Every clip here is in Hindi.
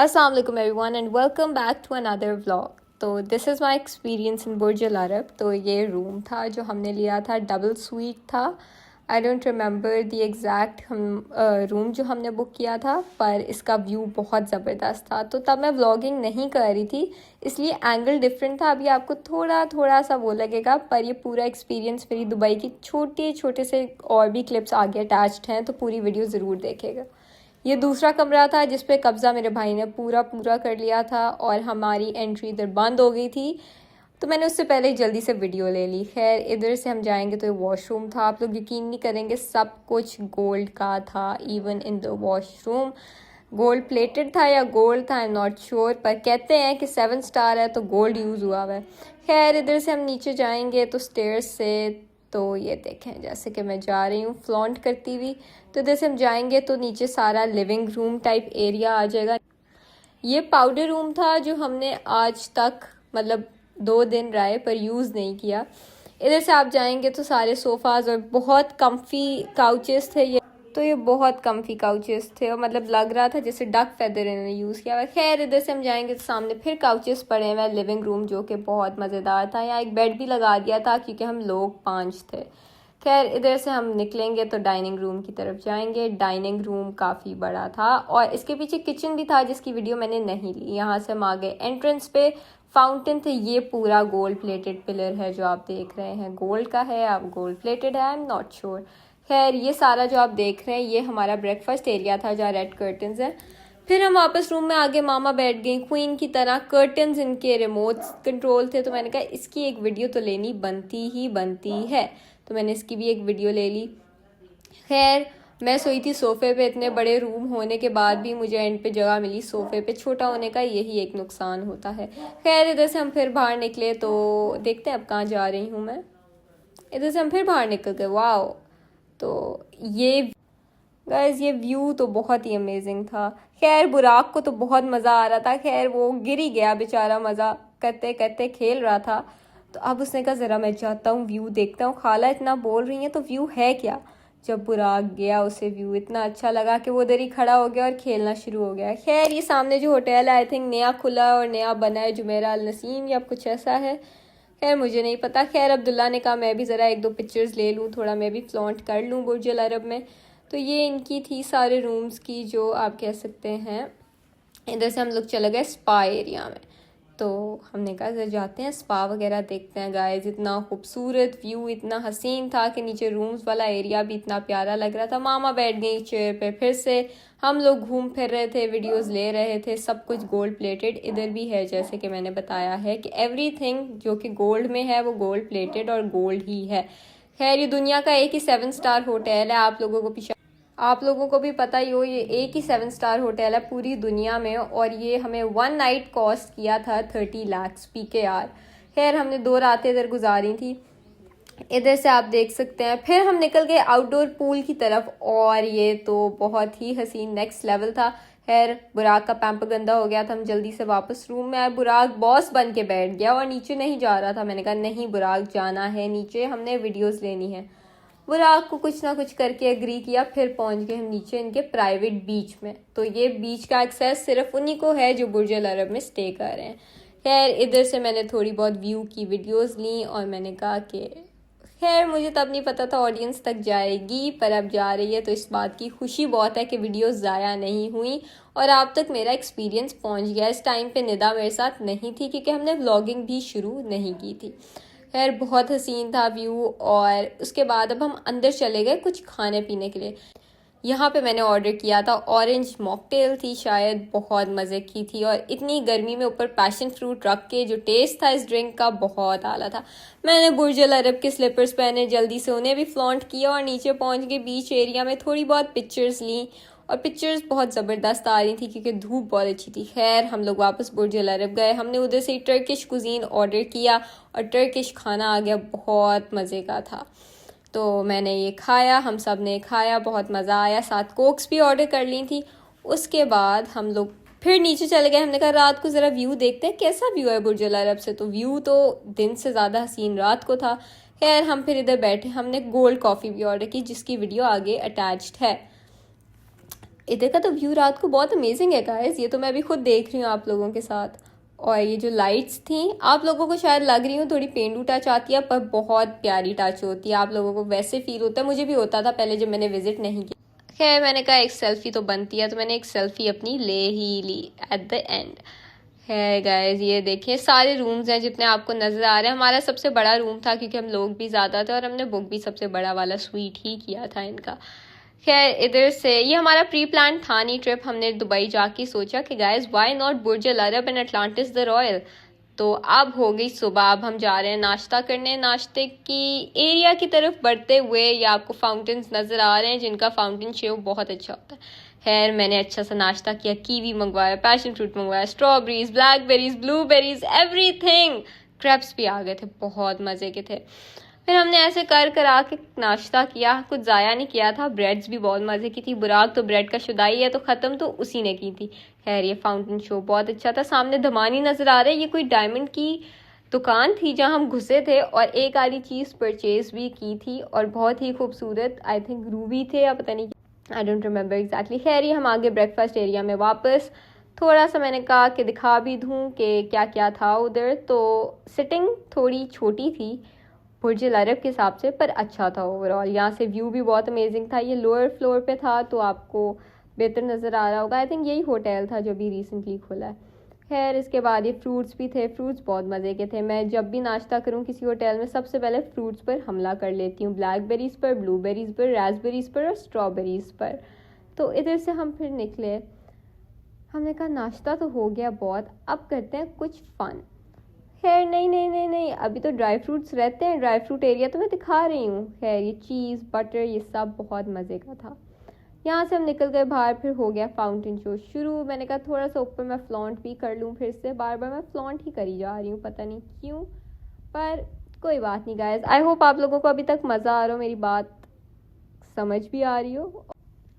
Assalamu alaikum everyone and welcome back to another vlog. तो this is my experience in Burj Al Arab. तो ये रूम था जो हमने लिया था, डबल स्वीट था। I don't remember the exact room जो हमने बुक किया था, पर इसका व्यू बहुत ज़बरदस्त था। तो तब मैं व्लॉगिंग नहीं कर रही थी, इसलिए एंगल डिफरेंट था। अभी आपको थोड़ा सा वो लगेगा, पर ये पूरा एक्सपीरियंस मेरी दुबई की छोटे से और भी क्लिप्स आगे अटैच्ड हैं, तो पूरी वीडियो ज़रूर देखेगा। ये दूसरा कमरा था जिस पे कब्ज़ा मेरे भाई ने पूरा कर लिया था और हमारी एंट्री इधर बंद हो गई थी, तो मैंने उससे पहले ही जल्दी से वीडियो ले ली। खैर, इधर से हम जाएंगे तो ये वॉशरूम था। आप लोग यकीन नहीं करेंगे, सब कुछ गोल्ड का था। Even in the washroom gold plated था या गोल्ड था, आई एम नॉट श्योर, पर कहते हैं कि 7 स्टार है तो गोल्ड यूज़ हुआ हुआ है। खैर, इधर से हम नीचे जाएंगे तो स्टेयर्स से, तो ये देखें जैसे कि मैं जा रही हूँ फ्लॉन्ट करती हुई। तो जैसे हम जाएंगे तो नीचे सारा लिविंग रूम टाइप एरिया आ जाएगा। ये पाउडर रूम था जो हमने आज तक मतलब 2 दिन रहे पर यूज़ नहीं किया। इधर से आप जाएंगे तो सारे सोफ़ाज और बहुत कम्फी काउचेस थे। ये बहुत कम्फी काउचेस थे और मतलब लग रहा था जैसे डक फेदर इन्होंने यूज़ किया हुआ। खैर, इधर से हम जाएंगे तो सामने फिर काउचेस पड़े हुए लिविंग रूम, जो कि बहुत मज़ेदार था। यहाँ एक बेड भी लगा दिया था क्योंकि हम लोग 5 थे। खैर, इधर से हम निकलेंगे तो डाइनिंग रूम की तरफ जाएंगे। डाइनिंग रूम काफ़ी बड़ा था और इसके पीछे किचन भी था जिसकी वीडियो मैंने नहीं ली। यहाँ से हम आ गए एंट्रेंस पे, फाउंटेन थे। ये पूरा गोल्ड प्लेटेड पिलर है जो आप देख रहे हैं, गोल्ड का है, आप गोल्ड प्लेटेड है, आई एम नॉट श्योर। खैर, ये सारा जो आप देख रहे हैं ये हमारा ब्रेकफास्ट एरिया था जहाँ रेड कर्टन्स हैं। फिर हम वापस रूम में आगे, मामा बैठ गई क्वीन की तरह। कर्टन्स इनके रिमोट कंट्रोल थे, तो मैंने कहा इसकी एक वीडियो तो लेनी बनती है, तो मैंने इसकी भी एक वीडियो ले ली। खैर, मैं सोई थी सोफ़े पे। इतने बड़े रूम होने के बाद भी मुझे एंड पे जगह मिली सोफ़े पे। छोटा होने का यही एक नुकसान होता है। खैर, इधर से हम फिर बाहर निकले तो देखते हैं अब कहाँ जा रही हूँ मैं। इधर से हम फिर बाहर निकल गए। वाह, तो ये गाइस ये व्यू तो बहुत ही अमेजिंग था। खैर, बुराक को तो बहुत मज़ा आ रहा था। खैर, वो गिर ही गया बेचारा, मज़ा करते करते खेल रहा था। तो अब उसने कहा ज़रा मैं जाता हूँ व्यू देखता हूँ, खाला इतना बोल रही हैं तो व्यू है क्या। जब बुराक गया उसे व्यू इतना अच्छा लगा कि वो उधर ही खड़ा हो गया और खेलना शुरू हो गया। खैर, ये सामने जो होटल है आई थिंक नया खुला और नया बना है, जुमेरा अल नसीम या कुछ ऐसा है। खैर, मुझे नहीं पता। खैर, अब्दुल्ला ने कहा मैं भी ज़रा 1-2 पिक्चर्स ले लूँ, थोड़ा मैं भी फ्लॉन्ट कर लूँ बुर्ज अल अरब में। तो ये इनकी थी सारे रूम्स की, जो आप कह सकते हैं। इधर से हम लोग चले गए स्पा एरिया में, तो हमने कहा इधर जाते हैं स्पा वगैरह देखते हैं। गाइस, इतना खूबसूरत व्यू, इतना हसीन था कि नीचे रूम्स वाला एरिया भी इतना प्यारा लग रहा था। मामा बैठ गई चेयर पे, फिर से हम लोग घूम फिर रहे थे, वीडियोस ले रहे थे। सब कुछ गोल्ड प्लेटेड इधर भी है, जैसे कि मैंने बताया है कि एवरीथिंग जो कि गोल्ड में है वो गोल्ड प्लेटेड और गोल्ड ही है। खैर, ये दुनिया का एक ही 7 स्टार होटल है। आप लोगों को भी पता ही हो, ये एक ही 7 स्टार होटल है पूरी दुनिया में, और ये हमें 1 नाइट कॉस्ट किया था 30 लाख PKR। खैर, हमने 2 रातें इधर गुजारी थी। इधर से आप देख सकते हैं। फिर हम निकल गए आउटडोर पूल की तरफ, और ये तो बहुत ही हसीन नेक्स्ट लेवल था। खैर, बुराक का पैम्प गंदा हो गया था, हम जल्दी से वापस रूम में आए। बुराक बॉस बन के बैठ गया और नीचे नहीं जा रहा था। मैंने कहा नहीं बुराक, जाना है नीचे, हमने वीडियोस लेनी है। बुराक को कुछ ना कुछ करके एग्री किया। फिर पहुंच गए हम नीचे इनके प्राइवेट बीच में। तो ये बीच का एक्सेस सिर्फ उन्हीं को है जो बुर्ज अल अरब में स्टे कर रहे हैं। खैर, इधर से मैंने थोड़ी बहुत व्यू की वीडियोस ली और मैंने कहा कि खैर, मुझे तब नहीं पता था ऑडियंस तक जाएगी, पर अब जा रही है, तो इस बात की खुशी बहुत है कि वीडियोस ज़ाया नहीं हुई और आप तक मेरा एक्सपीरियंस पहुंच गया। इस टाइम पे निदा मेरे साथ नहीं थी क्योंकि हमने व्लॉगिंग भी शुरू नहीं की थी। खैर, बहुत हसीन था व्यू। और उसके बाद अब हम अंदर चले गए कुछ खाने पीने के लिए। यहाँ पे मैंने ऑर्डर किया था ऑरेंज मॉकटेल थी, शायद बहुत मज़े की थी, और इतनी गर्मी में ऊपर पैशन फ्रूट रख के जो टेस्ट था इस ड्रिंक का बहुत आला था। मैंने बुर्ज अल अरब के स्लीपर्स पहने, जल्दी से उन्हें भी फ्लॉन्ट किया और नीचे पहुँच के बीच एरिया में थोड़ी बहुत पिक्चर्स ली, और पिक्चर्स बहुत ज़बरदस्त आ रही थी क्योंकि धूप बहुत अच्छी थी। खैर, हम लोग वापस बुर्ज अल अरब गए। हमने उधर से टर्किश कुजीन ऑर्डर किया और टर्किश खाना आ गया, बहुत मज़े का था। तो मैंने ये खाया, हम सब ने खाया, बहुत मज़ा आया। साथ कोक्स भी ऑर्डर कर ली थी। उसके बाद हम लोग फिर नीचे चले गए। हमने कहा रात को ज़रा व्यू देखते हैं कैसा व्यू है बुर्ज अल अरब से। तो व्यू तो दिन से ज़्यादा हसीन रात को था। खैर, हम फिर इधर बैठे, हमने गोल्ड कॉफ़ी भी ऑर्डर की जिसकी वीडियो आगे अटैच्ड है। इधर का तो व्यू रात को बहुत अमेजिंग है गाइस, ये तो मैं अभी खुद देख रही हूँ आप लोगों के साथ। और ये जो लाइट्स थी आप लोगों को शायद लग रही हूँ थोड़ी पेंडू टच आती है, पर बहुत प्यारी टच होती है, आप लोगों को वैसे फील होता है, मुझे भी होता था पहले जब मैंने विजिट नहीं किया। खैर मैंने कहा एक सेल्फी तो बनती है, तो मैंने एक सेल्फी अपनी ले ही ली एट द एंड। है गाइस ये देखिए सारे रूम्स हैं जितने आपको नज़र आ रहे हैं। हमारा सबसे बड़ा रूम था क्योंकि हम लोग भी ज़्यादा थे और हमने बुक भी सबसे बड़ा वाला स्वीट ही किया था इनका। खैर इधर से ये हमारा प्री प्लान था नहीं ट्रिप, हमने दुबई जाके सोचा कि guys why not Burj Al Arab and Atlantis The Royal. तो अब हो गई सुबह, अब हम जा रहे हैं नाश्ता करने। नाश्ते की एरिया की तरफ बढ़ते हुए ये आपको फाउंटेन्स नज़र आ रहे हैं जिनका फाउंटेन शो बहुत अच्छा होता है। खैर मैंने अच्छा सा नाश्ता किया, कीवी मंगवाया, पैशन फ्रूट मंगवाया, strawberries, blackberries, blueberries, everything. Craps भी आ गए थे, बहुत मज़े के थे। फिर हमने ऐसे कर कर आके नाश्ता किया, कुछ ज़ाया नहीं किया था। ब्रेड्स भी बहुत मज़े की थी, बुराक तो ब्रेड का शुदाई है तो ख़त्म तो उसी ने की थी। खैर ये फाउंटेन शो बहुत अच्छा था। सामने धमानी नज़र आ रहा है, ये कोई डायमंड की दुकान थी जहाँ हम घुसे थे और एक आधी चीज़ परचेज भी की थी और बहुत ही खूबसूरत, आई थिंक रूबी थे या पता नहीं, आई डोंट रिमेंबर एग्जैक्टली। खैर ये हम आगे ब्रेकफास्ट एरिया में वापस, थोड़ा सा मैंने कहा कि दिखा भी दूँ कि क्या क्या था उधर। तो सिटिंग थोड़ी छोटी थी बुर्ज अल अरब के हिसाब से, पर अच्छा था ओवरऑल। यहाँ से व्यू भी बहुत अमेजिंग था। ये लोअर फ्लोर पे था तो आपको बेहतर नज़र आ रहा होगा। आई थिंक यही होटल था जो भी रिसेंटली खुला है। खैर इसके बाद ये फ्रूट्स भी थे, फ्रूट्स बहुत मज़े के थे। मैं जब भी नाश्ता करूँ किसी होटल में सबसे पहले फ्रूट्स पर हमला कर लेती हूँ, ब्लैकबेरीज़ पर, ब्लूबेरीज़ पर, रास्पबेरीज़ पर और स्ट्रॉबेरीज़ पर। तो इधर से हम फिर निकले, हमने कहा नाश्ता तो हो गया बहुत, अब करते हैं कुछ फ़न। खैर नहीं नहीं नहीं नहीं, अभी तो ड्राई फ्रूट्स रहते हैं, ड्राई फ्रूट एरिया तो मैं दिखा रही हूँ। खैर ये चीज़ बटर ये सब बहुत मज़े का था। यहाँ से हम निकल गए बाहर, फिर हो गया फाउंटेन शो शुरू। मैंने कहा थोड़ा सा ऊपर मैं फ्लॉन्ट भी कर लूँ, फिर से बार बार मैं फ्लॉन्ट ही करी जा रही हूँ, पता नहीं क्यों, पर कोई बात नहीं गाइस। आई होप आप लोगों को अभी तक मज़ा आ रहा हो, मेरी बात समझ भी आ रही हो,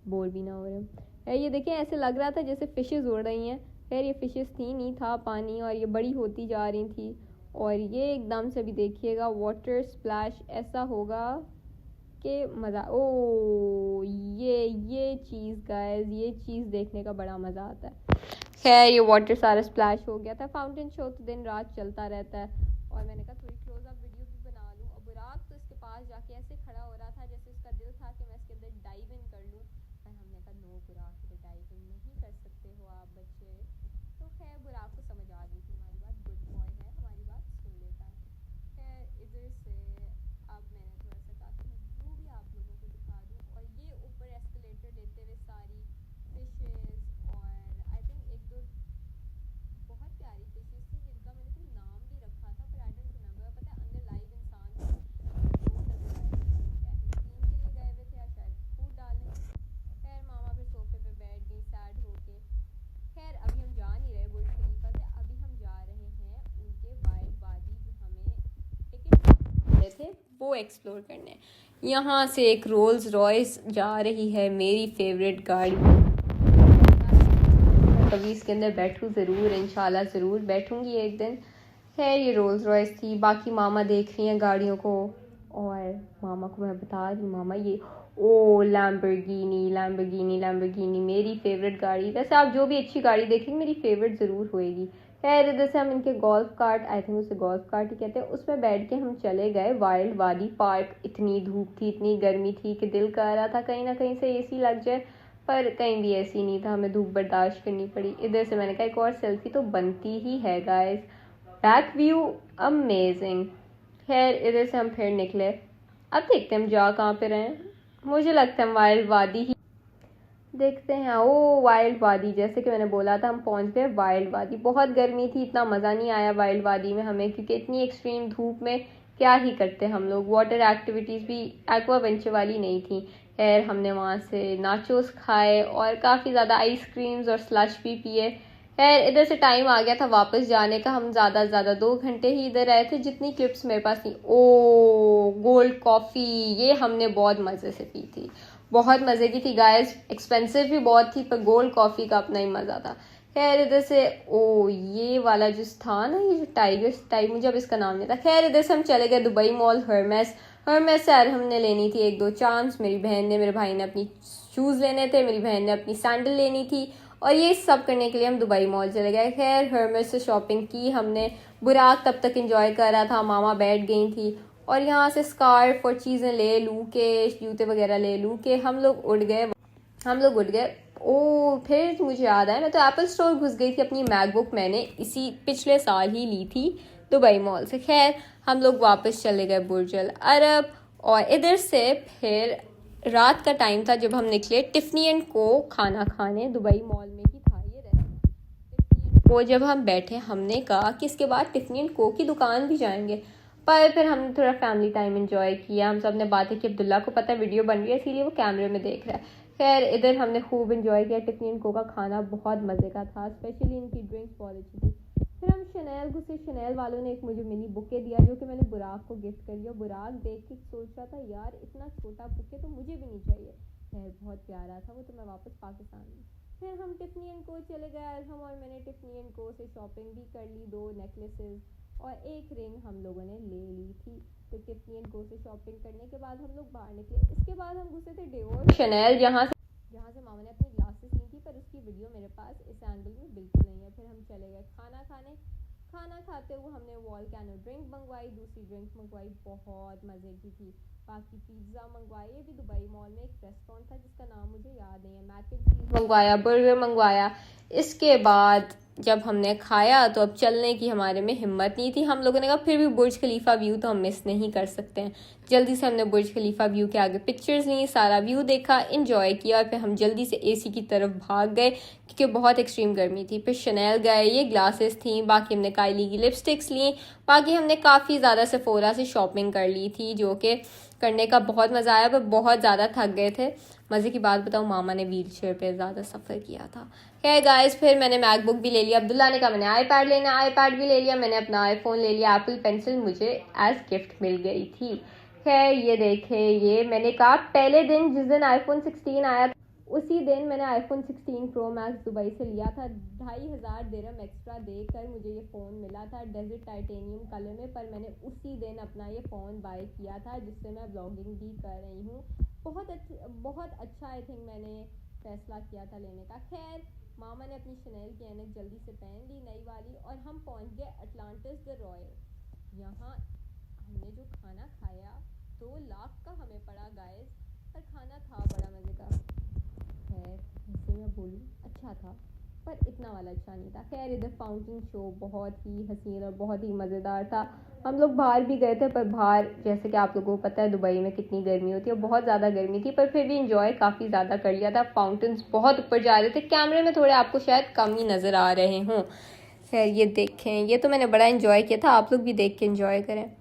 बोर भी ना हो रहे हो। ये देखें ऐसे लग रहा था जैसे फ़िशेज़ उड़ रही हैं। खैर ये फ़िशेज़ थी नहीं, था पानी और ये बड़ी होती जा रही थी। और ये एकदम से भी देखिएगा वाटर स्प्लैश ऐसा होगा कि मज़ा, ओ ये चीज़ गाइस, ये चीज़ देखने का बड़ा मज़ा आता है। खैर ये वाटर सारा स्प्लैश हो गया था। फाउंटेन शो तो दिन रात चलता रहता है और मैंने कहा थोड़ी क्लोज अप वीडियो भी बना लूँ। और बुराक तो इसके पास जाके ऐसे खड़ा हो रहा था जैसे उसका दिल था कि मैं इसके अंदर डाइव इन कर लूँ, पर हमने कहा नो बुराक, इधर डाइव इन नहीं कर सकते हो आप बच्चे। तो खैर बुराक को समझ आ गई थी हमारी बात, गुड बॉय है, हमारी बात सुन लेता है। खैर इधर से अब मैंने थोड़ा सा कहा कि व्यू भी आप लोगों को दिखा दूँ। और ये ऊपर एस्केलेटर लेते हुए सारी फिशेज़ और आई थिंक एक दो बहुत प्यारी फिशेज़ थी जिनका मैंने कोई नाम भी रखा था, पर आई डोंट रिमेंबर। पता है अंदर लाइव इंसान थे, दो नजर आए थे, क्या टीम के लिए गए हुए थे या शायद फूड डालने। खैर मामा फिर सोफे पे बैठ गई सैड होके। खैर अभी हम जा नहीं रहे बुर्ज खलीफा से, अभी हम जा रहे हैं उनके वाइल्ड वादी जो हमें टिकट मिले थे वो एक्सप्लोर करने। यहाँ से एक रोल्स रॉयस जा रही है, मेरी फेवरेट गाड़ी, कभी इसके अंदर बैठूँ ज़रूर, इंशाल्लाह ज़रूर बैठूँगी एक दिन। खैर ये रोल्स रॉयस थी, बाकी मामा देख रही हैं गाड़ियों को और मामा को मैं बता रही हूँ मामा ये ओ लैम्बोर्गिनी लैम्बोर्गिनी लैम्बोर्गिनी मेरी फेवरेट गाड़ी। वैसे आप जो भी अच्छी गाड़ी देखेंगे मेरी फेवरेट ज़रूर होएगी। खैर इधर से हम इनके गोल्फ कार्ट, आई थिंक उसे गोल्फ कार्ट ही कहते हैं, उसमें बैठ के हम चले गए वाइल्ड वादी पार्क। इतनी धूप थी, इतनी गर्मी थी कि दिल कर रहा था कहीं ना कहीं से एसी लग जाए, पर कहीं भी ऐसी नहीं था, हमें धूप बर्दाश्त करनी पड़ी। इधर से मैंने कहा एक और सेल्फी तो बनती ही है गाइस, बैक व्यू अमेजिंग। खैर इधर से हम फिर निकले, अब देखते हैं हम जा कहाँ पे रहे हैं। मुझे लगता है हम वाइल्ड वादी ही देखते हैं। ओ वाइल्ड वादी, जैसे कि मैंने बोला था हम पहुंच गए वाइल्ड वादी। बहुत गर्मी थी, इतना मज़ा नहीं आया वाइल्ड वादी में हमें, क्योंकि इतनी एक्सट्रीम धूप में क्या ही करते हम लोग। वाटर एक्टिविटीज़ भी एक्वा वेंचर वाली नहीं थी। खैर हमने वहाँ से नाचोस खाए और काफ़ी ज़्यादा आइसक्रीम्स और स्लश भी पिए। खैर इधर से टाइम आ गया था वापस जाने का, हम ज़्यादा से ज़्यादा 2 घंटे ही इधर आए थे, जितनी क्लिप्स मेरे पास थी। ओ गोल्ड कॉफ़ी, ये हमने बहुत मज़े से पी थी, बहुत मज़े की थी गाइस, एक्सपेंसिव भी बहुत थी, पर गोल्ड कॉफ़ी का अपना ही मज़ा था। खैर इधर से ओ ये वाला जो था ना, ये जो टाइगर्स टाइप, मुझे अब इसका नाम नहीं था। खैर इधर से हम चले गए दुबई मॉल, हर्मेस से यार हमने लेनी थी 1-2 चांस, मेरी बहन ने मेरे भाई ने अपनी शूज़ लेने थे, मेरी बहन ने अपनी सैंडल लेनी थी, और ये सब करने के लिए हम दुबई मॉल चले गए। खैर हर्मेस से शॉपिंग की हमने। बुराक तब तक इंजॉय कर रहा था, मामा बैठ गई थी, और यहाँ से स्कार्फ और चीज़ें ले लूँ के, जूते वगैरह ले लूँ के हम लोग उठ गए। ओ फिर मुझे याद आया, मैं तो एप्पल स्टोर घुस गई थी। अपनी मैकबुक मैंने इसी पिछले साल ही ली थी दुबई मॉल से। खैर हम लोग वापस चले गए बुर्ज अल अरब, और इधर से फिर रात का टाइम था जब हम निकले टिफ़नी एंड को खाना खाने। दुबई मॉल में ही था ये रेस्टोरेंट। वो जब हम बैठे हमने कहा कि इसके बाद टिफ़नी एंड को की दुकान भी जाएंगे, पर फिर हमने थोड़ा फैमिली टाइम एंजॉय किया। हम सब ने बातें की, अब्दुल्ला को पता है वीडियो बन रही है इसीलिए वो कैमरे में देख रहा है। खैर इधर हमने खूब एंजॉय किया। टिफ़नी एंड को का खाना बहुत मज़े का था, स्पेशली इनकी ड्रिंक्स बहुत अच्छी थी। फिर हम शनेल घुसे। शनेल वालों ने एक मुझे मिनी बुके दिया जो कि मैंने बुराक को गिफ्ट कर दिया। बुराक देख के सोच रहा था यार इतना छोटा बुके तो मुझे भी नहीं चाहिए। खैर बहुत प्यारा था वो, तो मैं वापस पाकिस्तान में। फिर हम टिफ़नी एंड को चले गए। हम और मैंने टिफ़नी एंड को से शॉपिंग भी कर ली। 2 नेकलेसेस और एक रिंग हम लोगों ने ले ली थी। तो टिफ़नी एंड को से शॉपिंग करने के बाद हम लोग बाहर निकले। इसके बाद हम घुसे थे डियोर शनेल, जहाँ से मामा ने अपनी ग्लासेस ली थी, पर उसकी वीडियो मेरे पास इस एंगल में बिल्कुल नहीं है। फिर हम चले गए खाना खाने। खाना खाते हुए हमने वॉल्केनो ड्रिंक मंगवाई, दूसरी ड्रिंक मंगवाई, बहुत मज़े की थी। बाकी पिज़्ज़ा मंगवाई, ये भी दुबई मॉल में एक रेस्टोरेंट था जिसका नाम मुझे याद नहीं है। मैक एंड चीज़ मंगवाया, बर्गर मंगवाया। इसके बाद जब हमने खाया तो अब चलने की हमारे में हिम्मत नहीं थी। हम लोगों ने कहा फिर भी बुर्ज खलीफा व्यू तो हम मिस नहीं कर सकते हैं। जल्दी से हमने बुर्ज खलीफा व्यू के आगे पिक्चर्स ली, सारा व्यू देखा, एंजॉय किया, और फिर हम जल्दी से एसी की तरफ भाग गए क्योंकि बहुत एक्सट्रीम गर्मी थी। फिर शनेल गए, ये ग्लासेस थी। बाकी हमने काइली की लिपस्टिक्स ली। बाकी हमने काफ़ी ज़्यादा सेफोरा से शॉपिंग कर ली थी, जो कि करने का बहुत मज़ा आया, पर बहुत ज़्यादा थक गए थे। मज़े की बात बताऊँ, मामा ने व्हील चेयर पर ज़्यादा सफ़र किया था। खैर गाइस फिर मैंने मैकबुक भी ले लिया। अब्दुल्ला ने कहा मैंने आईपैड लेना, आईपैड भी ले लिया। मैंने अपना आईफोन ले लिया। एप्पल पेंसिल मुझे एज गिफ्ट मिल गई थी। खैर ये देखे, ये मैंने कहा पहले दिन जिस दिन आईफोन 16 आया था उसी दिन मैंने आईफोन 16 प्रो मैक्स दुबई से लिया था। 2500 दिरहम एक्स्ट्रा देकर मुझे ये फ़ोन मिला था डेजर्ट टाइटेनियम कलर में, पर मैंने उसी दिन अपना ये फ़ोन बाय किया था जिससे मैं ब्लॉगिंग भी कर रही हूँ। बहुत अच्छा आई थिंक मैंने फैसला किया था लेने का। खैर मामा ने अपनी शनेल की ऐनक जल्दी से पहन ली नई वाली, और हम पहुंच गए अटलांटिस द रॉयल। यहाँ हमने जो खाना खाया 2 लाख का हमें पड़ा गाइस, पर खाना था बड़ा मज़े का। खैर जैसे मैं बोलूँ अच्छा था, पर इतना वाला अच्छा नहीं था। खैर इधर फाउंटेन शो बहुत ही हसीन और बहुत ही मज़ेदार था। हम लोग बाहर भी गए थे, पर बाहर जैसे कि आप लोगों को पता है दुबई में कितनी गर्मी होती है, बहुत ज़्यादा गर्मी थी, पर फिर भी इंजॉय काफ़ी ज़्यादा कर लिया था। फाउंटेन्स बहुत ऊपर जा रहे थे, कैमरे में थोड़े आपको शायद कम ही नज़र आ रहे हों। खैर ये देखें, ये तो मैंने बड़ा इंजॉय किया था, आप लोग भी देख के इंजॉय करें।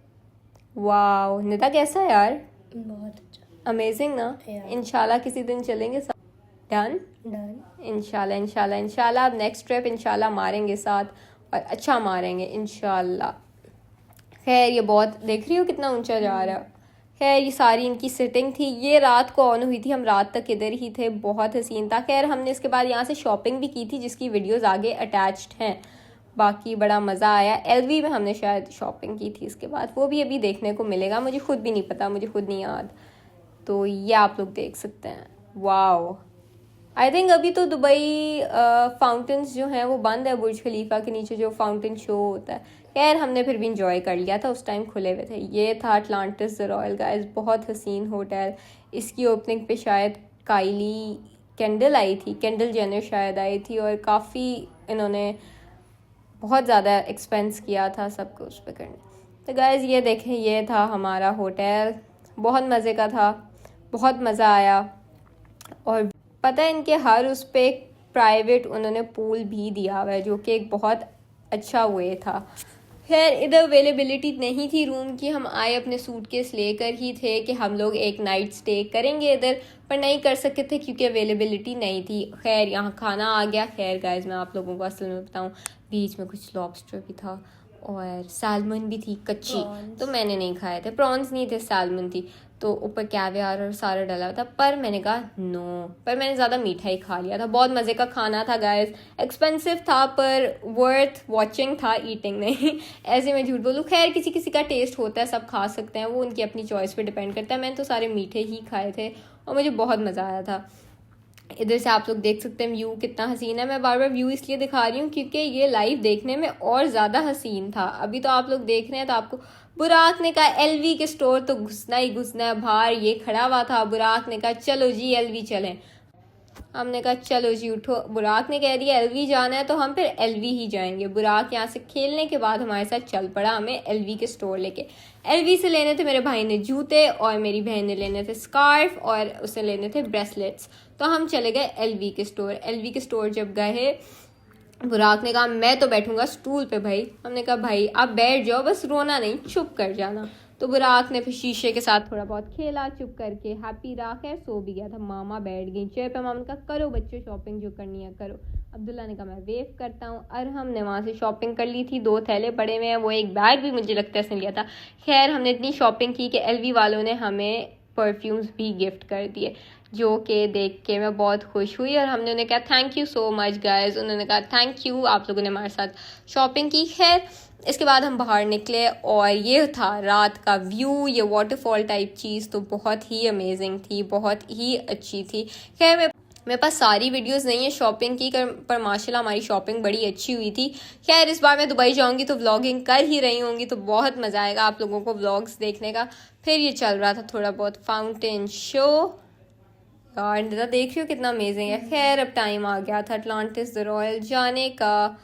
वाह निदा कैसा है यार? बहुत अच्छा, अमेजिंग ना। इंशाल्लाह किसी दिन चलेंगे साथ। डन इंशाल्लाह इंशाल्लाह इंशाल्लाह। अब नेक्स्ट ट्रिप इंशाल्लाह मारेंगे साथ, और अच्छा मारेंगे इंशाल्लाह। खैर ये बहुत देख रही हो कितना ऊंचा जा रहा है। खैर ये सारी इनकी सिटिंग थी। ये रात को ऑन हुई थी, हम रात तक इधर ही थे, बहुत हसीन था। खैर हमने इसके बाद यहाँ से शॉपिंग भी की थी जिसकी वीडियोस आगे अटैच्ड हैं। बाकी बड़ा मज़ा आया। एलवी में हमने शायद शॉपिंग की थी, इसके बाद वो भी अभी देखने को मिलेगा, मुझे खुद भी नहीं पता, मुझे खुद नहीं याद, तो ये आप लोग देख सकते हैं। वाओ आई थिंक अभी तो दुबई फाउंटेन्स जो हैं वो बंद है, बुर्ज खलीफा के नीचे जो फाउंटेन शो होता है। खैर हमने फिर भी इंजॉय कर लिया था, उस टाइम खुले हुए थे। ये था अटलांटिस द रॉयल गाइस, बहुत हसीन होटल। इसकी ओपनिंग पे शायद काइली कैंडल आई थी, कैंडल जेनर शायद आई थी, और काफ़ी इन्होंने बहुत ज़्यादा एक्सपेंस किया था सबको उस पर करने। तो गाइस ये देखें, ये था हमारा होटल, बहुत मज़े का था, बहुत मज़ा आया। और पता है इनके हर उस पर एक प्राइवेट उन्होंने पूल भी दिया हुआ है, जो कि एक बहुत अच्छा वे था। खैर इधर अवेलेबिलिटी नहीं थी रूम की, हम आए अपने सूटकेस लेकर ही थे कि हम लोग एक नाइट स्टे करेंगे इधर, पर नहीं कर सकते थे क्योंकि अवेलेबिलिटी नहीं थी। खैर यहाँ खाना आ गया। खैर गाइस मैं आप लोगों को असल में बताऊँ, बीच में कुछ लॉबस्टर भी था और सैल्मन भी थी कच्ची, तो मैंने नहीं खाए थे। प्रॉन्स नहीं थे, सैल्मन थी, तो ऊपर कैवियार और सारा डला हुआ था, पर मैंने कहा नो, पर मैंने ज़्यादा मीठा ही खा लिया था। बहुत मज़े का खाना था गाइस, एक्सपेंसिव था पर वर्थ वॉचिंग था, ईटिंग नहीं। ऐसे मैं झूठ बोलूँ। खैर किसी किसी का टेस्ट होता है, सब खा सकते हैं, वो उनकी अपनी चॉइस पे डिपेंड करता है। मैंने तो सारे मीठे ही खाए थे और मुझे बहुत मज़ा आया था। इधर से आप लोग देख सकते हैं व्यू कितना हसीन है। मैं बार बार व्यू इसलिए दिखा रही हूँ क्योंकि ये लाइव देखने में और ज़्यादा हसीन था। अभी तो आप लोग देख रहे हैं तो आपको बुराक ने कहा एलवी के स्टोर तो घुसना ही घुसना है। बाहर ये खड़ा हुआ था, बुराक ने कहा चलो जी एलवी चलें। हमने कहा चलो जी उठो। बुराक ने कह दिया एलवी जाना है तो हम फिर एलवी ही जाएंगे। बुराक यहाँ से खेलने के बाद हमारे साथ चल पड़ा हमें एलवी के स्टोर लेके। एलवी से लेने थे मेरे भाई ने जूते और मेरी बहन ने लेने थे स्कार्फ और उसे लेने थे ब्रेसलेट्स। तो हम चले गए एलवी के स्टोर। एलवी के स्टोर जब गए, बुराक ने कहा मैं तो बैठूंगा स्टूल पे भाई। हमने कहा भाई आप बैठ जाओ, बस रोना नहीं, चुप कर जाना। तो बुराक ने फिर शीशे के साथ थोड़ा बहुत खेला, चुप करके हैप्पी रहा। खैर सो भी गया था। मामा बैठ गई चेयर पे। मामा ने कहा करो बच्चों शॉपिंग जो करनी है करो। अब्दुल्ला ने कहा मैं वेव करता हूँ। अरहम ने वहाँ से शॉपिंग कर ली थी। 2 थैले पड़े हुए हैं, वो एक बैग भी मुझे लगता है इसने लिया था। खैर हमने इतनी शॉपिंग की कि एलवी वालों ने हमें परफ्यूम्स भी गिफ्ट कर दिए, जो कि देख के मैं बहुत खुश हुई। और हमने उन्हें कहा thank you so much guys. उन्होंने कहा थैंक यू, आप लोगों ने हमारे साथ शॉपिंग की। खैर इसके बाद हम बाहर निकले और ये था रात का व्यू। ये वाटरफॉल टाइप चीज़ तो बहुत ही अमेजिंग थी, बहुत ही अच्छी थी। खैर मेरे पास सारी वीडियोस नहीं है शॉपिंग की, पर माशाल्लाह हमारी शॉपिंग बड़ी अच्छी हुई थी। खैर इस बार मैं दुबई जाऊंगी तो व्लॉगिंग कर ही रही होंगी, तो बहुत मज़ा आएगा आप लोगों को व्लॉग्स देखने का। फिर ये चल रहा था थोड़ा बहुत फाउंटेन शो। यार नज़ारा देख रही हो कितना अमेजिंग है। खैर अब टाइम आ गया था अटलांटिस द रॉयल जाने का,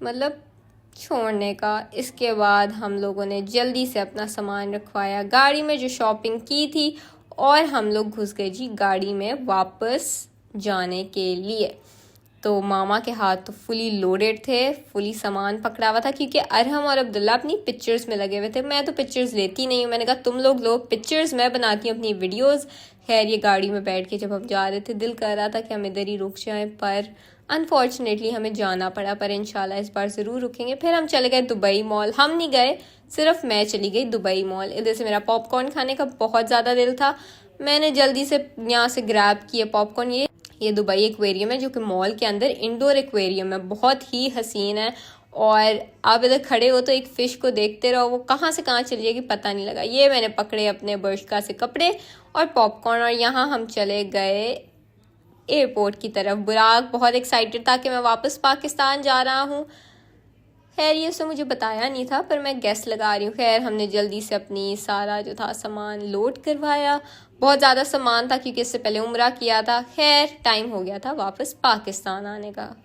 मतलब छोड़ने का। इसके बाद हम लोगों ने जल्दी से अपना सामान रखवाया गाड़ी में जो शॉपिंग की थी, और हम लोग घुस गए जी गाड़ी में वापस जाने के लिए। तो मामा के हाथ तो फुली लोडेड थे, फुली सामान पकड़ा हुआ था, क्योंकि अरहम और अब्दुल्ला अपनी पिक्चर्स में लगे हुए थे। मैं तो पिक्चर्स लेती नहीं हूँ, मैंने कहा तुम लोग लो पिक्चर्स, मैं बनाती हूँ अपनी वीडियोस। खैर ये गाड़ी में बैठ के जब हम जा रहे थे दिल कर रहा था कि हम इधर ही रुक जाएं, पर अनफॉर्चुनेटली हमें जाना पड़ा। पर इंशाल्लाह इस बार ज़रूर रुकेंगे। फिर हम चले गए दुबई मॉल। हम नहीं गए, सिर्फ मैं चली गई दुबई मॉल। इधर से मेरा पॉपकॉर्न खाने का बहुत ज़्यादा दिल था, मैंने जल्दी से यहाँ से ग्रैब किए पॉपकॉर्न। ये दुबई एक्वेरियम है जो कि मॉल के अंदर इंडोर एक्वेरियम है, बहुत ही हसीन है। और आप इधर खड़े हो तो एक फ़िश को देखते रहो, वो कहाँ से कहाँ चली जाएगी पता नहीं लगा। ये मैंने पकड़े अपने बर्शका से कपड़े और पॉपकॉर्न, और यहाँ हम चले गए एयरपोर्ट की तरफ। बुराक बहुत एक्साइटेड था कि मैं वापस पाकिस्तान जा रहा हूँ। खैर ये उसने मुझे बताया नहीं था, पर मैं गेस लगा रही हूँ। खैर हमने जल्दी से अपनी सारा जो था सामान लोड करवाया। बहुत ज़्यादा सामान था क्योंकि इससे पहले उम्रा किया था। खैर टाइम हो गया था वापस पाकिस्तान आने का।